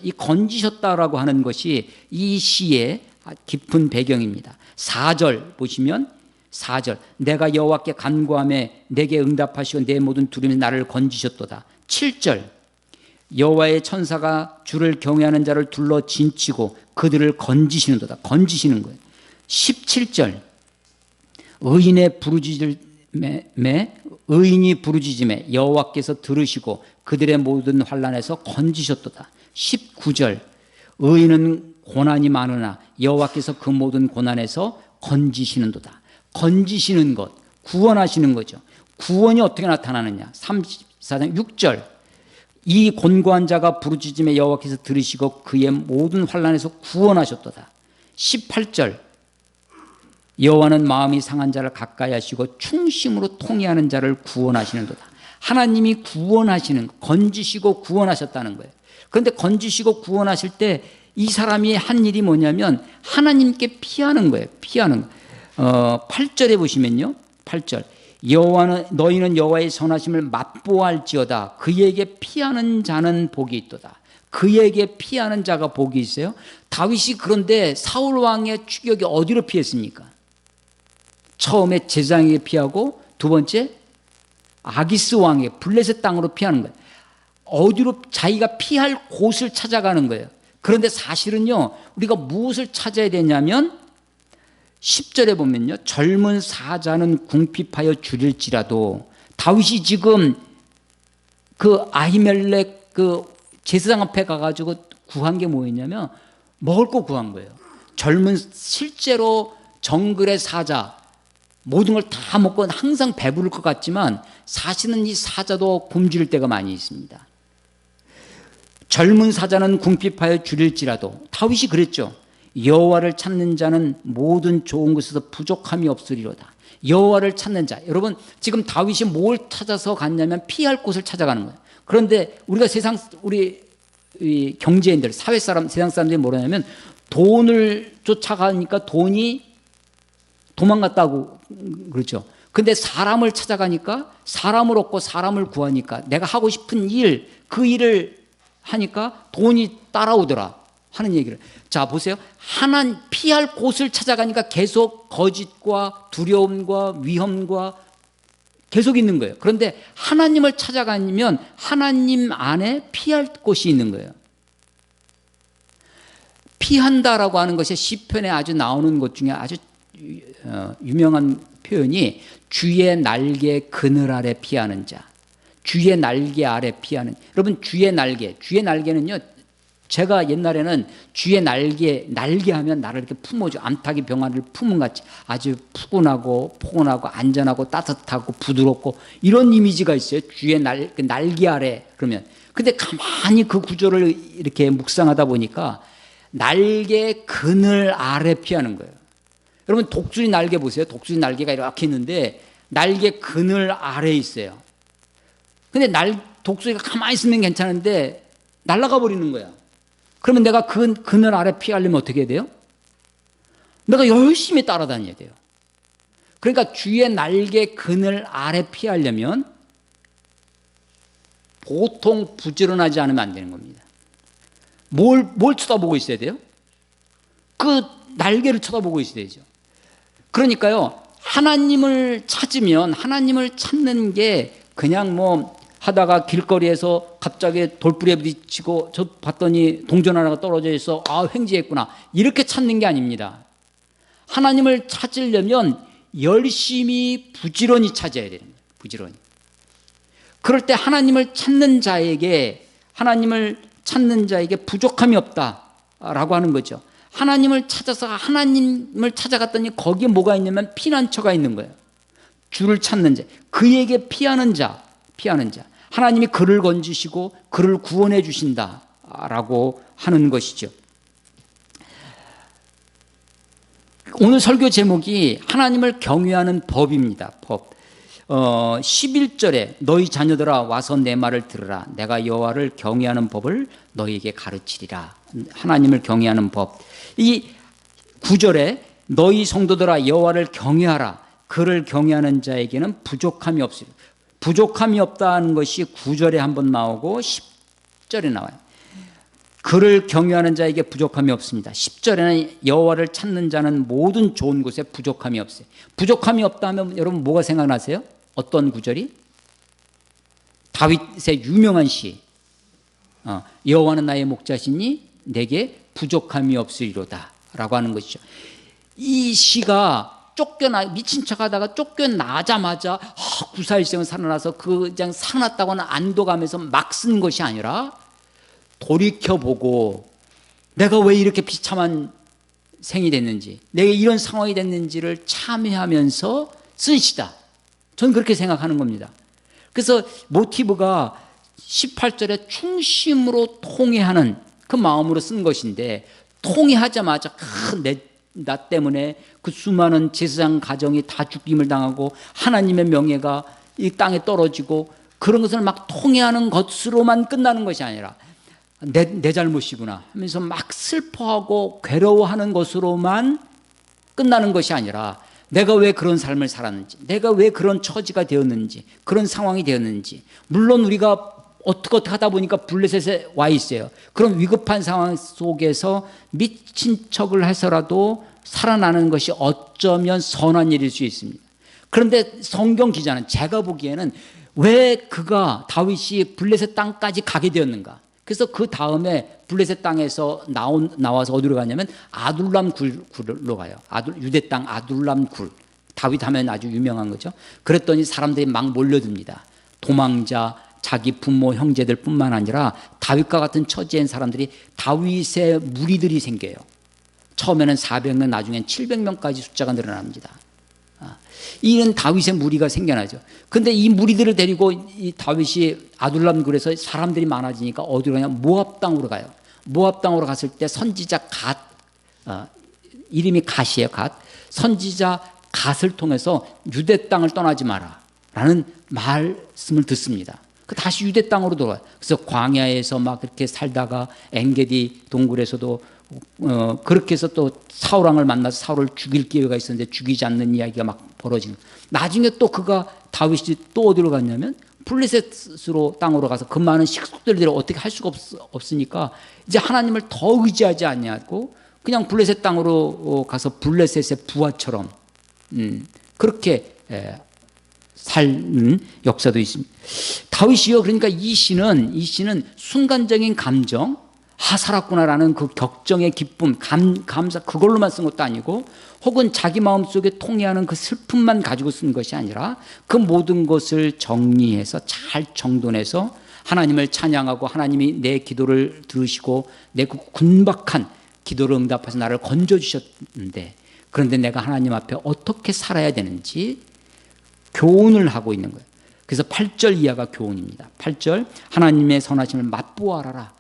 이 건지셨다라고 하는 것이 이 시의 깊은 배경입니다. 4절 보시면 4절 내가 여호와께 간구하며 내게 응답하시고 내 모든 두려움에 나를 건지셨도다. 7절 여호와의 천사가 주를 경외하는 자를 둘러 진치고 그들을 건지시는도다. 건지시는 거예요. 17절 의인이 부르짖음에 여호와께서 들으시고 그들의 모든 환난에서 건지셨도다. 19절 의인은 고난이 많으나 여호와께서 그 모든 고난에서 건지시는도다. 건지시는 것, 구원하시는 거죠. 구원이 어떻게 나타나느냐? 34장 6절 이 곤고한 자가 부르짖음에 여호와께서 들으시고 그의 모든 환난에서 구원하셨도다. 18절 여호와는 마음이 상한 자를 가까이 하시고 충심으로 통회하는 자를 구원하시는도다. 하나님이 구원하시는 것, 건지시고 구원하셨다는 거예요. 그런데 건지시고 구원하실 때 이 사람이 한 일이 뭐냐면 하나님께 피하는 거예요. 피하는 거. 8절에 보시면요. 8절 너희는 여호와의 선하심을 맛보할지어다. 그에게 피하는 자는 복이 있도다. 그에게 피하는 자가 복이 있어요. 다윗이 그런데 사울 왕의 추격이 어디로 피했습니까? 처음에 제사장에게 피하고 두 번째 아기스 왕의 블레셋 땅으로 피하는 거예요. 어디로 자기가 피할 곳을 찾아가는 거예요. 그런데 사실은요, 우리가 무엇을 찾아야 되냐면 10절에 보면요, 젊은 사자는 궁핍하여 줄일지라도 다윗이 지금 그 아히멜렉 그 제사장 앞에 가가지고 구한 게 뭐였냐면 먹을 거 구한 거예요. 실제로 정글의 사자 모든 걸 다 먹고 항상 배부를 것 같지만 사실은 이 사자도 굶주릴 때가 많이 있습니다. 젊은 사자는 궁핍하여 줄일지라도 다윗이 그랬죠. 여호와를 찾는 자는 모든 좋은 것에서 부족함이 없으리로다. 여호와를 찾는 자. 여러분 지금 다윗이 뭘 찾아서 갔냐면 피할 곳을 찾아가는 거예요. 그런데 우리가 우리 경제인들, 세상 사람들이 뭐라냐면 돈을 쫓아가니까 돈이 도망갔다고 그렇죠. 근데 사람을 찾아가니까 사람을 얻고 사람을 구하니까 내가 하고 싶은 일, 그 일을 하니까 돈이 따라오더라 하는 얘기를. 자 보세요. 피할 곳을 찾아가니까 계속 거짓과 두려움과 위험과 계속 있는 거예요. 그런데 하나님을 찾아가면 하나님 안에 피할 곳이 있는 거예요. 피한다라고 하는 것이 시편에 아주 나오는 것 중에 아주 유명한 표현이 주의 날개 그늘 아래 피하는 자. 주의 날개 아래 피하는. 여러분 주의 날개는요. 제가 옛날에는 주의 날개 하면 나를 이렇게 품어줘. 암탉이 병아리를 품은 같이 아주 푸근하고 포근하고 안전하고 따뜻하고 부드럽고 이런 이미지가 있어요. 주의 날개 아래 그러면. 근데 가만히 그 구조를 이렇게 묵상하다 보니까 날개 그늘 아래 피하는 거예요. 여러분 독수리 날개 보세요. 독수리 날개가 이렇게 있는데 날개 그늘 아래에 있어요. 근데 독수리가 가만히 있으면 괜찮은데 날아가 버리는 거야. 그러면 내가 그늘 아래 피하려면 어떻게 해야 돼요? 내가 열심히 따라다녀야 돼요. 그러니까 주의 날개 그늘 아래 피하려면 보통 부지런하지 않으면 안 되는 겁니다. 뭘 쳐다보고 있어야 돼요? 그 날개를 쳐다보고 있어야 되죠. 그러니까요, 하나님을 찾으면, 하나님을 찾는 게 그냥 뭐 하다가 길거리에서 갑자기 돌부리에 부딪히고 저 봤더니 동전 하나가 떨어져 있어, 아 횡재했구나, 이렇게 찾는 게 아닙니다. 하나님을 찾으려면 열심히 부지런히 찾아야 되는 거예요. 부지런히. 그럴 때 하나님을 찾는 자에게 부족함이 없다라고 하는 거죠. 하나님을 찾아서 하나님을 찾아갔더니 거기에 뭐가 있냐면 피난처가 있는 거예요. 주를 찾는 자, 그에게 피하는 자. 하나님이 그를 건지시고 그를 구원해 주신다라고 하는 것이죠. 오늘 설교 제목이 하나님을 경외하는 법입니다. 법. 11절에 너희 자녀들아 와서 내 말을 들으라. 내가 여호와를 경외하는 법을 너희에게 가르치리라. 하나님을 경외하는 법. 이 9절에 너희 성도들아 여호와를 경외하라. 그를 경외하는 자에게는 부족함이 없으리라. 부족함이 없다는 것이 9절에 한번 나오고 10절에 나와요. 그를 경외하는 자에게 부족함이 없습니다. 10절에는 여호와를 찾는 자는 모든 좋은 곳에 부족함이 없어요. 부족함이 없다 하면 여러분 뭐가 생각나세요? 어떤 구절이? 다윗의 유명한 시. 여호와는 나의 목자시니 내게 부족함이 없으리로다 라고 하는 것이죠. 이 시가 미친 척하다가 쫓겨나자마자 구사일생을 살아나서 그냥 살아났다고는 안도감에서 막 쓴 것이 아니라 돌이켜보고 내가 왜 이렇게 비참한 생이 됐는지, 내가 이런 상황이 됐는지를 참회하면서 쓴 시다. 저는 그렇게 생각하는 겁니다. 그래서 모티브가 18절에 충심으로 통회하는 그 마음으로 쓴 것인데, 통회하자마자 나 때문에 그 수많은 제사장 가정이 다 죽임을 당하고 하나님의 명예가 이 땅에 떨어지고 그런 것을 막 통회하는 것으로만 끝나는 것이 아니라 내 잘못이구나 하면서 막 슬퍼하고 괴로워하는 것으로만 끝나는 것이 아니라 내가 왜 그런 삶을 살았는지, 내가 왜 그런 처지가 되었는지, 그런 상황이 되었는지. 물론 우리가 어떻게 하다 보니까 블레셋에 와 있어요. 그런 위급한 상황 속에서 미친 척을 해서라도 살아나는 것이 어쩌면 선한 일일 수 있습니다. 그런데 성경 기자는, 제가 보기에는 왜 다윗이 블레셋 땅까지 가게 되었는가. 그래서 그 다음에 블레셋 땅에서 나와서 어디로 가냐면 아둘람 굴로 가요. 유대 땅 아둘람 굴. 다윗 하면 아주 유명한 거죠. 그랬더니 사람들이 막 몰려듭니다. 도망자, 자기 부모, 형제들 뿐만 아니라 다윗과 같은 처지인 사람들이, 다윗의 무리들이 생겨요. 처음에는 400명, 나중엔 700명까지 숫자가 늘어납니다. 이는 다윗의 무리가 생겨나죠. 근데 이 무리들을 데리고 이 다윗이 아둘람 굴에서 사람들이 많아지니까 어디로 가냐? 모압 땅으로 가요. 모압 땅으로 갔을 때 선지자 이름이 갓이에요. 갓. 선지자 갓을 통해서 유대 땅을 떠나지 마라 라는 말씀을 듣습니다. 다시 유대 땅으로 돌아와요. 그래서 광야에서 막 그렇게 살다가 엔게디 동굴에서도 그렇게 해서 또 사울왕을 만나서 사울을 죽일 기회가 있었는데 죽이지 않는 이야기가 막 벌어지는. 나중에 또 다윗이 또 어디로 갔냐면 블레셋으로 땅으로 가서 그 많은 식속들을 어떻게 할 수가 없으니까 이제 하나님을 더 의지하지 않냐고 그냥 블레셋 땅으로 가서 블레셋의 부하처럼 그렇게 사는 역사도 있습니다. 다윗이요, 그러니까 이 시는 순간적인 감정, 살았구나라는 그 격정의 기쁨, 감사, 그걸로만 쓴 것도 아니고, 혹은 자기 마음속에 통해하는 그 슬픔만 가지고 쓴 것이 아니라 그 모든 것을 정리해서 잘 정돈해서 하나님을 찬양하고, 하나님이 내 기도를 들으시고 내 그 군박한 기도를 응답하셔서 나를 건져주셨는데, 그런데 내가 하나님 앞에 어떻게 살아야 되는지 교훈을 하고 있는 거예요. 그래서 8절 이하가 교훈입니다. 8절, 하나님의 선하심을 맛보아라.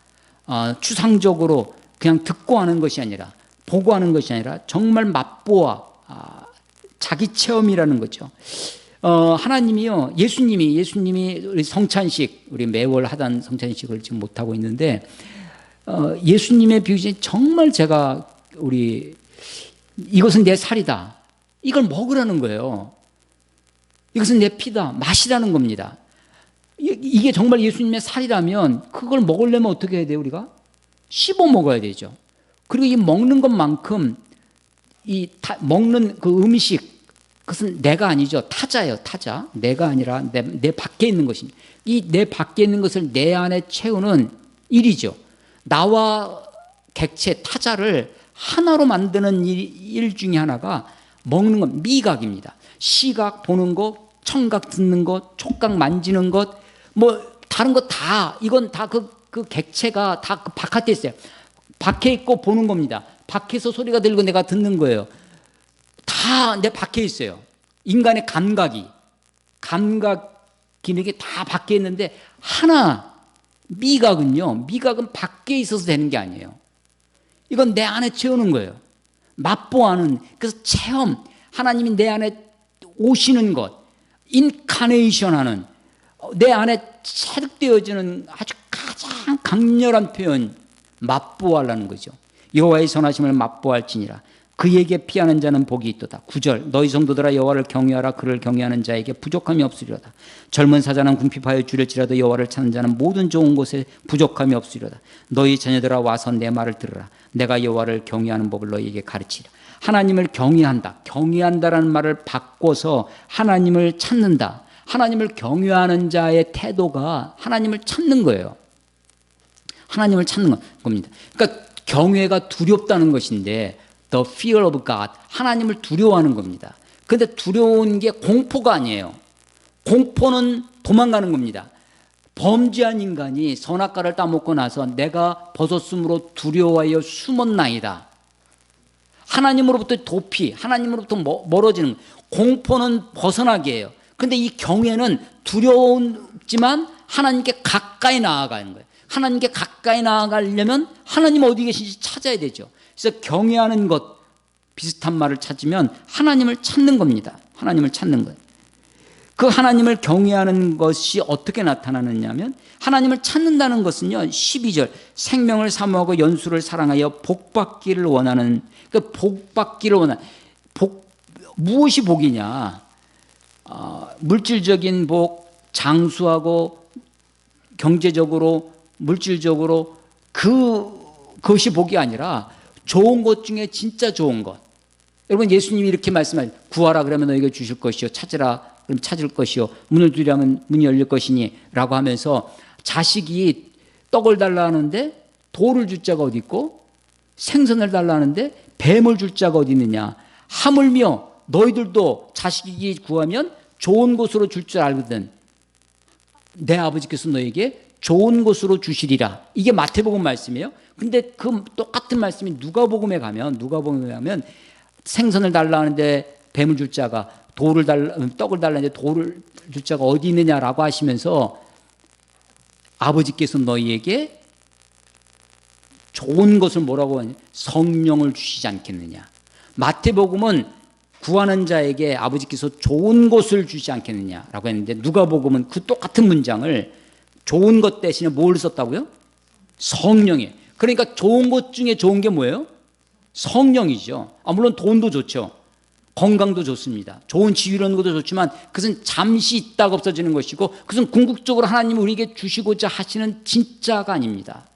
추상적으로 그냥 듣고 하는 것이 아니라, 보고 하는 것이 아니라 정말 맛보아, 자기 체험이라는 거죠. 하나님이요, 예수님이 우리 성찬식, 우리 매월 하던 성찬식을 지금 못하고 있는데, 예수님의 비유중에 정말 제가 이것은 내 살이다, 이걸 먹으라는 거예요. 이것은 내 피다, 마시라는 겁니다. 이게 정말 예수님의 살이라면 그걸 먹으려면 어떻게 해야 돼요, 우리가? 씹어 먹어야 되죠. 그리고 이 먹는 것만큼 먹는 그 음식, 그것은 내가 아니죠. 타자예요, 타자. 내가 아니라 내 밖에 있는 것입니다. 이 내 밖에 있는 것을 내 안에 채우는 일이죠. 나와 객체, 타자를 하나로 만드는 일 중에 하나가 먹는 것, 미각입니다. 시각 보는 것, 청각 듣는 것, 촉각 만지는 것, 뭐 다른 것 다, 이건 다 그 객체가 다 그 바깥에 있어요. 밖에 있고 보는 겁니다. 밖에서 소리가 들리고 내가 듣는 거예요. 다 내 밖에 있어요. 인간의 감각 기능이 다 밖에 있는데 하나, 미각은요, 미각은 밖에 있어서 되는 게 아니에요. 이건 내 안에 채우는 거예요. 맛보아는, 그래서 체험, 하나님이 내 안에 오시는 것, 인카네이션 하는, 내 안에 체득되어지는 아주 가장 강렬한 표현, 맛보아라는 거죠. 여호와의 선하심을 맛보할지니라. 그에게 피하는 자는 복이 있도다. 9절, 너희 성도들아 여호와를 경외하라. 그를 경외하는 자에게 부족함이 없으리로다. 젊은 사자는 궁핍하여 주려지라도 여호와를 찾는 자는 모든 좋은 곳에 부족함이 없으리로다. 너희 자녀들아 와서 내 말을 들으라. 내가 여호와를 경외하는 법을 너희에게 가르치리라. 하나님을 경외한다. 경외한다라는 말을 바꿔서 하나님을 찾는다. 하나님을 경외하는 자의 태도가 하나님을 찾는 거예요. 하나님을 찾는 겁니다. 그러니까 경외가 두렵다는 것인데 The fear of God, 하나님을 두려워하는 겁니다. 그런데 두려운 게 공포가 아니에요. 공포는 도망가는 겁니다. 범죄한 인간이 선악과를 따먹고 나서 내가 벗었으므로 두려워하여 숨었나이다. 하나님으로부터 도피, 하나님으로부터 멀어지는, 공포는 벗어나게 해요. 그런데 이 경외는 두려웠지만 하나님께 가까이 나아가는 거예요. 하나님께 가까이 나아가려면 하나님 어디 계신지 찾아야 되죠. 그래서 경외하는 것, 비슷한 말을 찾으면 하나님을 찾는 겁니다. 하나님을 찾는 거예요. 그 하나님을 경외하는 것이 어떻게 나타나느냐면, 하나님을 찾는다는 것은요, 12절, 생명을 사모하고 연수를 사랑하여 복받기를 원하는, 그 복받기를 원하는, 무엇이 복이냐? 물질적인 복, 장수하고 경제적으로, 물질적으로 그것이 복이 아니라 좋은 것 중에 진짜 좋은 것. 여러분, 예수님이 이렇게 말씀하세요. 구하라 그러면 너희에게 주실 것이요, 찾으라 그럼 찾을 것이요, 문을 두드리면 문이 열릴 것이니 라고 하면서, 자식이 떡을 달라 하는데 돌을 줄 자가 어디 있고, 생선을 달라 하는데 뱀을 줄 자가 어디 있느냐. 하물며 너희들도 자식이 구하면 좋은 곳으로 줄 줄 알거든. 내 아버지께서 너에게 좋은 곳으로 주시리라. 이게 마태복음 말씀이에요. 근데 그 똑같은 말씀이 누가복음에 가면 생선을 달라 하는데 뱀을 줄 자가, 떡을 달라 하는데 돌을 줄 자가 어디 있느냐라고 하시면서, 아버지께서 너희에게 좋은 것을 뭐라고 하냐? 성령을 주시지 않겠느냐. 마태복음은 구하는 자에게 아버지께서 좋은 것을 주지 않겠느냐라고 했는데, 누가복음은 그 똑같은 문장을 좋은 것 대신에 뭘 썼다고요? 성령이에요. 그러니까 좋은 것 중에 좋은 게 뭐예요? 성령이죠. 물론 돈도 좋죠. 건강도 좋습니다. 좋은 지위 이런 것도 좋지만 그것은 잠시 있다가 없어지는 것이고, 그것은 궁극적으로 하나님이 우리에게 주시고자 하시는 진짜가 아닙니다.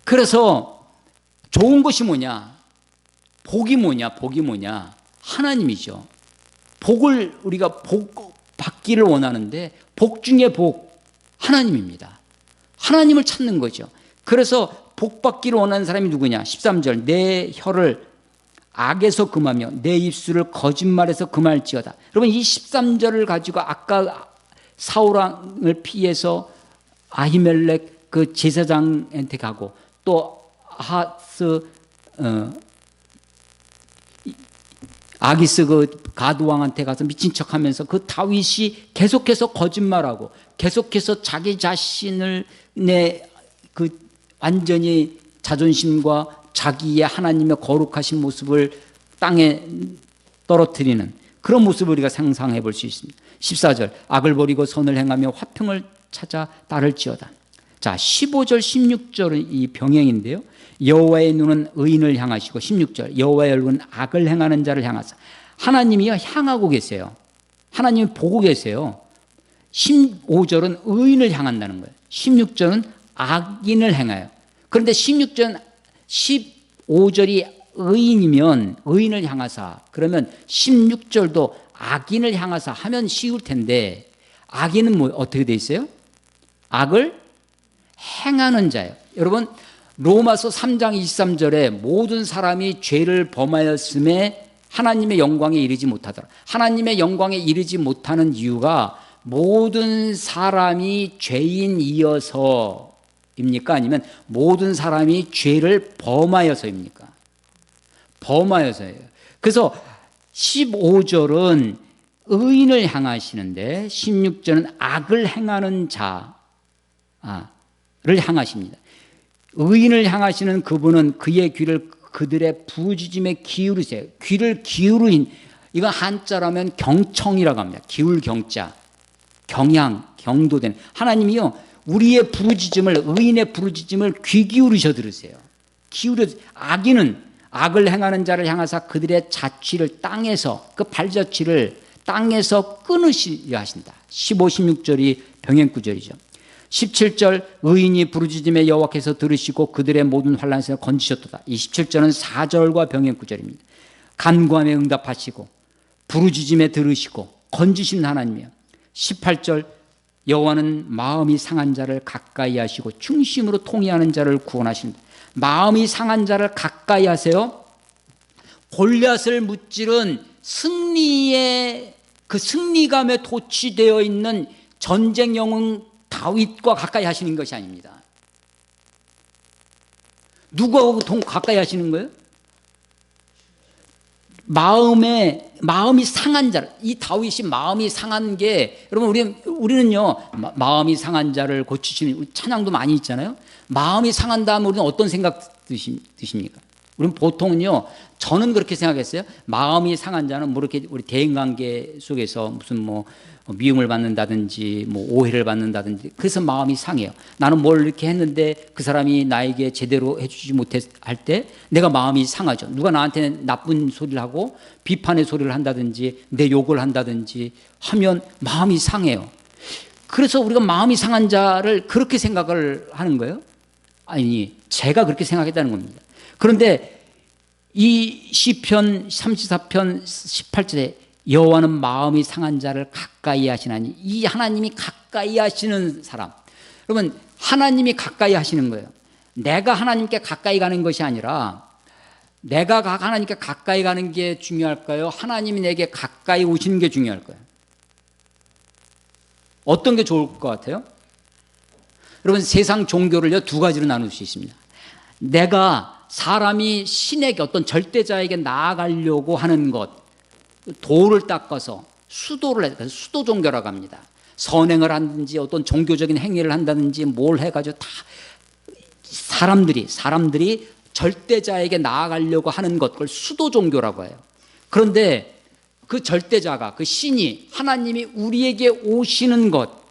그래서 좋은 것이 뭐냐? 복이 뭐냐? 복이 뭐냐? 하나님이죠. 복을 우리가 받기를 원하는데, 복 중에 복, 하나님입니다. 하나님을 찾는 거죠. 그래서 복 받기를 원하는 사람이 누구냐? 13절, 내 혀를 악에서 금하며 내 입술을 거짓말에서 금할지어다. 여러분, 이 13절을 가지고 아까 사울왕을 피해서 아히멜렉 그 제사장한테 가고, 또 아기스 그 가드왕한테 가서 미친 척하면서, 그 다윗이 계속해서 거짓말하고 계속해서 자기 자신을 완전히 자존심과 자기의 하나님의 거룩하신 모습을 땅에 떨어뜨리는 그런 모습을 우리가 상상해 볼 수 있습니다. 14절, 악을 버리고 선을 행하며 화평을 찾아 따를지어다. 자, 15절 16절은 이 병행인데요. 여호와의 눈은 의인을 향하시고, 16절, 여호와의 얼굴은 악을 행하는 자를 향하사. 하나님이요, 향하고 계세요. 하나님이 보고 계세요. 15절은 의인을 향한다는 거예요. 16절은 악인을 행하여. 그런데 15절이 의인이면 의인을 향하사, 그러면 16절도 악인을 향하사 하면 쉬울 텐데, 악인은 뭐 어떻게 돼 있어요? 악을 행하는 자예요. 여러분, 로마서 3장 23절에 모든 사람이 죄를 범하였음에 하나님의 영광에 이르지 못하더라. 하나님의 영광에 이르지 못하는 이유가 모든 사람이 죄인이어서입니까? 아니면 모든 사람이 죄를 범하여서입니까? 범하여서예요. 그래서 15절은 의인을 향하시는데 16절은 악을 행하는 자를 향하십니다. 의인을 향하시는 그분은 그의 귀를 그들의 부르짖음에 기울이세요. 귀를 기울인, 이건 한자라면 경청이라고 합니다. 기울 경자, 경향, 경도된. 하나님이요, 우리의 부르짖음을, 의인의 부르짖음을 귀 기울이셔 들으세요. 기울여. 악인은 악을 행하는 자를 향하사 그들의 자취를 땅에서, 그 발자취를 땅에서 끊으시려 하신다. 15, 16절이 병행구절이죠. 17절 의인이 부르짖음에 여호와께서 들으시고 그들의 모든 환난에서 건지셨도다. 이 17절은 4절과 병행구절입니다. 간구함에 응답하시고 부르짖음에 들으시고 건지시는 하나님이에요. 18절 여호와는 마음이 상한 자를 가까이 하시고 중심으로 통회하는 자를 구원하신다. 마음이 상한 자를 가까이 하세요. 골리앗을 무찌른 승리의 그 승리감에 도취되어 있는 전쟁 영웅 다윗과 가까이 하시는 것이 아닙니다. 누구하고 가까이 하시는 거예요? 마음이 상한 자를. 이 다윗이 마음이 상한 게, 여러분 우리는요 마음이 상한 자를 고치시는, 우리 찬양도 많이 있잖아요. 마음이 상한 다음에 우리는 어떤 생각 드십니까? 우리는 보통은요, 저는 그렇게 생각했어요. 마음이 상한 자는 뭐 이렇게 우리 대인관계 속에서 무슨 뭐 미움을 받는다든지 뭐 오해를 받는다든지, 그래서 마음이 상해요. 나는 뭘 이렇게 했는데 그 사람이 나에게 제대로 해주지 못할 때 내가 마음이 상하죠. 누가 나한테 나쁜 소리를 하고 비판의 소리를 한다든지 내 욕을 한다든지 하면 마음이 상해요. 그래서 우리가 마음이 상한 자를 그렇게 생각을 하는 거예요. 아니, 제가 그렇게 생각했다는 겁니다. 그런데 이 시편 34편 18절에 여호와는 마음이 상한 자를 가까이 하시나니, 이 하나님이 가까이 하시는 사람. 여러분, 하나님이 가까이 하시는 거예요. 내가 하나님께 가까이 가는 것이 아니라 내가 하나님께 가까이 가는 게 중요할까요? 하나님이 내게 가까이 오시는 게 중요할까요? 어떤 게 좋을 것 같아요? 여러분, 세상 종교를요 두 가지로 나눌 수 있습니다. 내가 사람이 신에게, 어떤 절대자에게 나아가려고 하는 것, 돌을 닦아서 수도를 해서 수도 종교라고 합니다. 선행을 한다든지 어떤 종교적인 행위를 한다든지 뭘 해가지고 다 사람들이 절대자에게 나아가려고 하는 것, 그걸 수도 종교라고 해요. 그런데 그 절대자가, 그 신이, 하나님이 우리에게 오시는 것,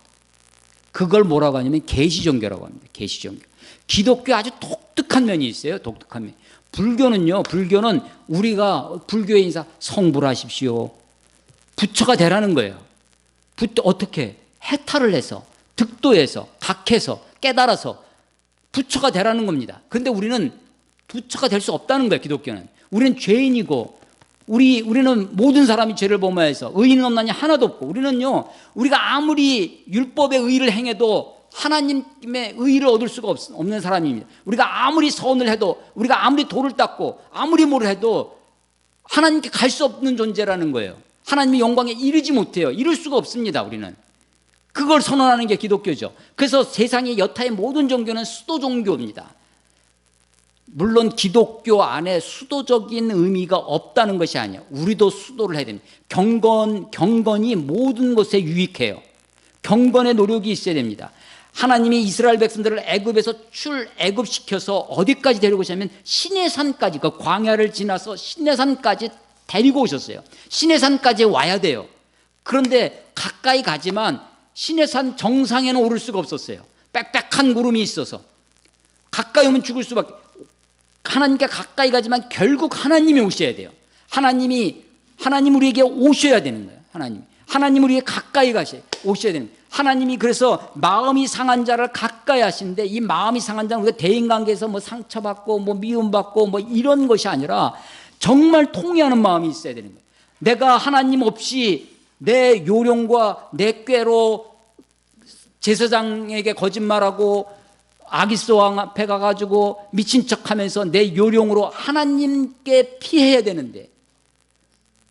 그걸 뭐라고 하냐면 계시종교라고 합니다. 계시종교. 기독교 아주 독특한 면이 있어요. 독특한 면. 불교는 우리가 불교의 인사 성불하십시오, 부처가 되라는 거예요. 어떻게? 해탈을 해서, 득도해서, 각해서, 깨달아서 부처가 되라는 겁니다. 그런데 우리는 부처가 될 수 없다는 거예요. 기독교는. 우리는 죄인이고 우리는 모든 사람이 죄를 범하여서 의인은 없나니 하나도 없고, 우리가 아무리 율법의 의를 행해도 하나님의 의를 얻을 수가 없는 사람입니다. 우리가 아무리 선을 해도, 우리가 아무리 돌을 닦고 아무리 뭘 해도 하나님께 갈 수 없는 존재라는 거예요. 하나님의 영광에 이르지 못해요. 이룰 수가 없습니다. 우리는 그걸 선언하는 게 기독교죠. 그래서 세상의 여타의 모든 종교는 수도 종교입니다. 물론 기독교 안에 수도적인 의미가 없다는 것이 아니에요. 우리도 수도를 해야 됩니다. 경건이 모든 것에 유익해요. 경건의 노력이 있어야 됩니다. 하나님이 이스라엘 백성들을 애굽에서 출애굽시켜서 어디까지 데리고 오셨냐면 시내산까지, 그 광야를 지나서 시내산까지 데리고 오셨어요. 시내산까지 와야 돼요. 그런데 가까이 가지만 시내산 정상에는 오를 수가 없었어요. 빽빽한 구름이 있어서 가까이 오면 죽을 수밖에. 하나님께 가까이 가지만 결국 하나님이 오셔야 돼요. 하나님 우리에게 오셔야 되는 거예요. 하나님 우리에게 가까이 오셔야 되는 거예요. 하나님이 그래서 마음이 상한 자를 가까이 하시는데, 이 마음이 상한 자는 우리가 대인관계에서 뭐 상처받고 뭐 미움받고 뭐 이런 것이 아니라 정말 통회하는 마음이 있어야 되는 거예요. 내가 하나님 없이 내 요령과 내 꾀로 제사장에게 거짓말하고 아기스왕 앞에 가가지고 미친 척하면서 내 요령으로 하나님께 피해야 되는데,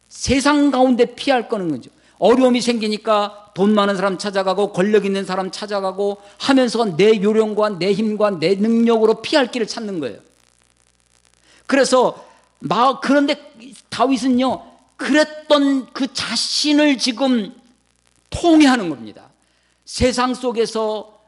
세상 가운데 피할 거는 거죠. 어려움이 생기니까 돈 많은 사람 찾아가고 권력 있는 사람 찾아가고 하면서 내 요령과 내 힘과 내 능력으로 피할 길을 찾는 거예요. 그래서 그런데 다윗은요, 그랬던 그 자신을 지금 통회하는 겁니다. 세상 속에서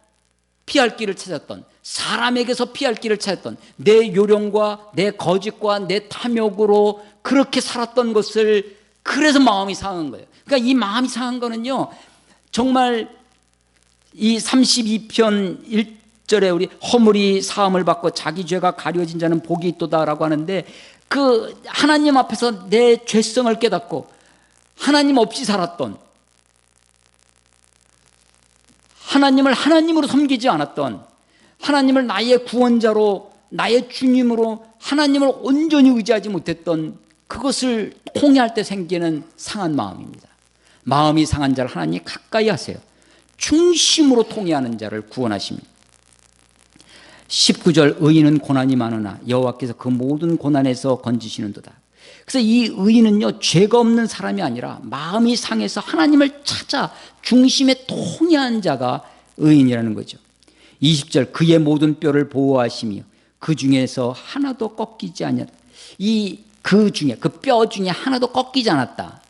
피할 길을 찾았던, 사람에게서 피할 길을 찾았던, 내 요령과 내 거짓과 내 탐욕으로 그렇게 살았던 것을, 그래서 마음이 상한 거예요. 그러니까 이 마음이 상한 거는요, 정말 이 32편 1절에 우리 허물이 사함을 받고 자기 죄가 가려진 자는 복이 있도다라고 하는데, 그 하나님 앞에서 내 죄성을 깨닫고 하나님 없이 살았던, 하나님을 하나님으로 섬기지 않았던, 하나님을 나의 구원자로 나의 주님으로 하나님을 온전히 의지하지 못했던 그것을 통회할 때 생기는 상한 마음입니다. 마음이 상한 자를 하나님이 가까이 하세요. 중심으로 통회하는 자를 구원하십니다. 19절, 의인은 고난이 많으나 여호와께서 그 모든 고난에서 건지시는도다. 그래서 이 의인은요, 죄가 없는 사람이 아니라 마음이 상해서 하나님을 찾아 중심에 통회한 자가 의인이라는 거죠. 20절, 그의 모든 뼈를 보호하시며 그 중에서 하나도 꺾이지 않았다. 그 뼈 중에 하나도 꺾이지 않았다.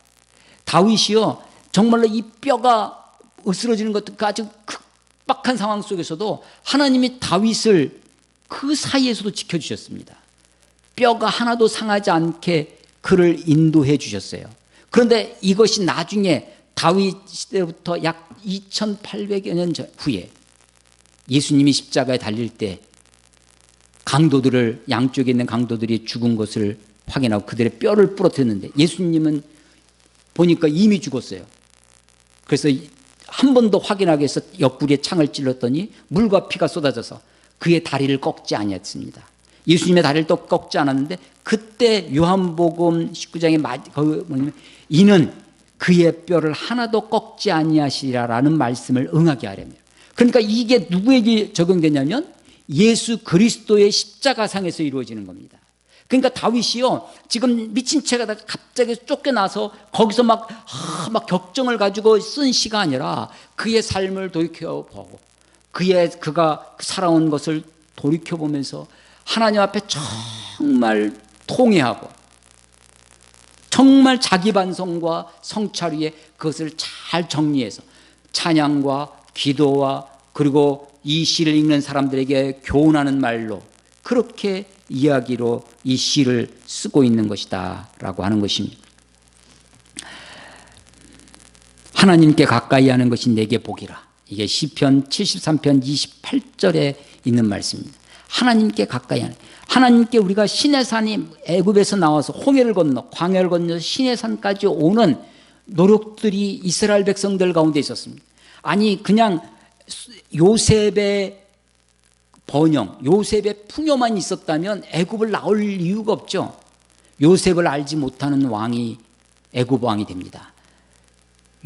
다윗이요, 정말로 이 뼈가 으스러지는 것도 아주 극박한 상황 속에서도 하나님이 다윗을 그 사이에서도 지켜주셨습니다. 뼈가 하나도 상하지 않게 그를 인도해 주셨어요. 그런데 이것이 나중에 다윗 시대부터 약 2800여 년 후에 예수님이 십자가에 달릴 때 강도들을, 양쪽에 있는 강도들이 죽은 것을 확인하고 그들의 뼈를 부러뜨렸는데, 예수님은 보니까 이미 죽었어요. 그래서 한 번 더 확인하기 위해서 옆구리에 창을 찔렀더니 물과 피가 쏟아져서 그의 다리를 꺾지 아니었습니다. 예수님의 다리를 또 꺾지 않았는데, 그때 요한복음 19장에 이는 그의 뼈를 하나도 꺾지 아니하시리라라는 말씀을 응하게 하려면, 그러니까 이게 누구에게 적용되냐면 예수 그리스도의 십자가상에서 이루어지는 겁니다. 그러니까 다윗이요, 지금 미친 채가 갑자기 쫓겨나서 거기서 막 격정을 가지고 쓴 시가 아니라 그의 삶을 돌이켜보고 그가 살아온 것을 돌이켜보면서 하나님 앞에 정말 통회하고 정말 자기 반성과 성찰 위에 그것을 잘 정리해서 찬양과 기도와 그리고 이 시를 읽는 사람들에게 교훈하는 말로 그렇게 이야기로 이 시를 쓰고 있는 것이다 라고 하는 것입니다. 하나님께 가까이 하는 것이 내게 복이라. 이게 시편 73편 28절에 있는 말씀입니다. 하나님께 가까이 하는, 하나님께 우리가 시내산이 애굽에서 나와서 홍해를 건너 광야를 건너 시내산까지 오는 노력들이 이스라엘 백성들 가운데 있었습니다. 아니 그냥 요셉의 번영, 요셉의 풍요만 있었다면 애굽을 나올 이유가 없죠. 요셉을 알지 못하는 왕이 애굽 왕이 됩니다.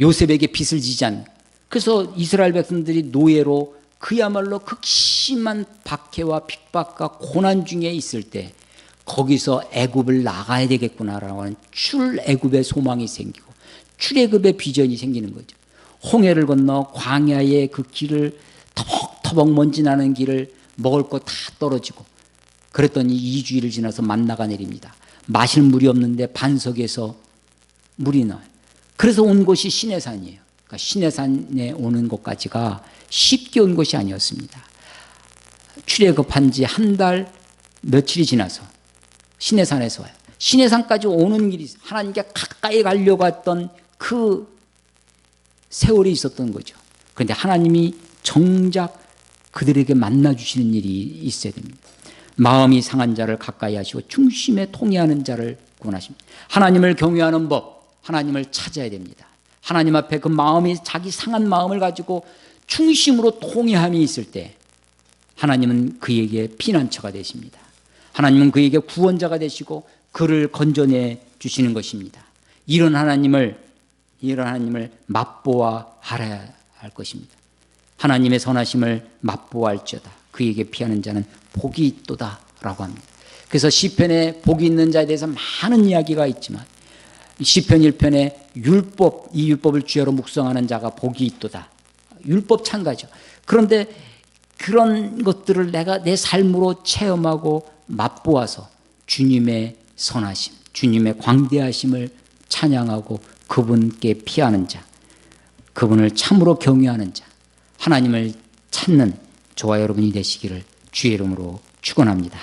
요셉에게 빚을 지지 않는, 그래서 이스라엘 백성들이 노예로 그야말로 극심한 박해와 핍박과 고난 중에 있을 때 거기서 애굽을 나가야 되겠구나라고 하는 출애굽의 소망이 생기고 출애굽의 비전이 생기는 거죠. 홍해를 건너 광야의 그 길을 터벅터벅 먼지 나는 길을 먹을 거 다 떨어지고, 그랬더니 2주일을 지나서 만나가 내립니다. 마실 물이 없는데 반석에서 물이 나요. 그래서 온 곳이 시내산이에요. 그러니까 시내산에 오는 것까지가 쉽게 온 것이 아니었습니다. 출애굽한 지 한 달 며칠이 지나서 시내산에서 와요. 시내산까지 오는 길이 하나님께 가까이 가려고 했던 그 세월이 있었던 거죠. 그런데 하나님이 정작 그들에게 만나주시는 일이 있어야 됩니다. 마음이 상한 자를 가까이 하시고 중심에 통회하는 자를 구원하십니다. 하나님을 경외하는 법, 하나님을 찾아야 됩니다. 하나님 앞에 그 마음이 자기 상한 마음을 가지고 중심으로 통회함이 있을 때 하나님은 그에게 피난처가 되십니다. 하나님은 그에게 구원자가 되시고 그를 건져내 주시는 것입니다. 이런 하나님을 맛보아 알아야 할 것입니다. 하나님의 선하심을 맛보아할지어다. 그에게 피하는 자는 복이 있도다 라고 합니다. 그래서 시편에 복이 있는 자에 대해서 많은 이야기가 있지만 시편 1편에 이 율법을 주야로 묵상하는 자가 복이 있도다. 율법 찬가죠. 그런데 그런 것들을 내가 내 삶으로 체험하고 맛보아서 주님의 선하심, 주님의 광대하심을 찬양하고 그분께 피하는 자, 그분을 참으로 경외하는 자, 하나님을 찾는 저와 여러분이 되시기를 주의 이름으로 축원합니다.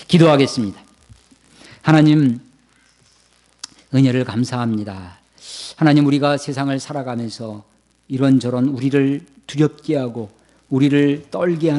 기도하겠습니다. 하나님, 은혜를 감사합니다. 하나님, 우리가 세상을 살아가면서 이런저런 우리를 두렵게 하고 우리를 떨게 하는